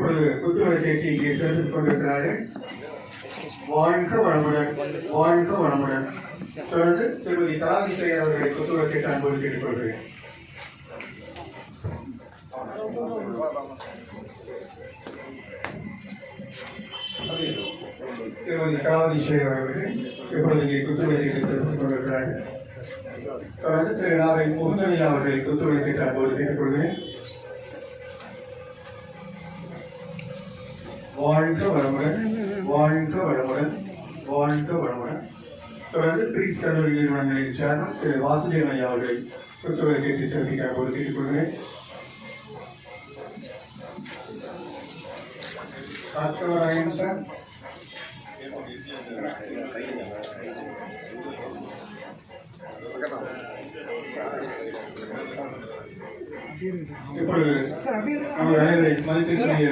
இப்பொழுது குத்துவிளக்கு தேர்ச்சி இங்கே சிறப்பித்துக் கொண்டிருக்கிறார்கள். வாழ்க வளமுடன், வாழ்க வளமுடன். தொடர்ந்து திருமதி கலாதிசேகர் அவர்களை குத்துவிளக்கை அன்போடு கேட்டுக்கொள்கிறேன். திருமதி கலாதிசேகர் அவர்கள் இப்பொழுது இங்கே குத்துவிளக்கை சிறப்பித்துக் கொண்டிருக்கிறார்கள். தொடர்ந்து திரு நாவை முகுந்தனையா அவர்களை குத்துவிளக்கை அன்போடு கேட்டுக்கொள்கிறேன். வாழ்க வளமுடன், வாழ்க வளமுடன், வாழ்க வளமுடன். தொடர்ந்து பிரிக்ஸ் கல்லூரி நிறுவனங்களின் சேர்மன் திரு வாசுதேவன் ஐயா அவர்களை குத்துவிளக்கை சிறப்பிக்க அன்போடு கேட்டுக்கொள்கிறேன். காத்தவராயன் சார், இப்பொழுது நமது அனைவரை மதிப்பிற்குரிய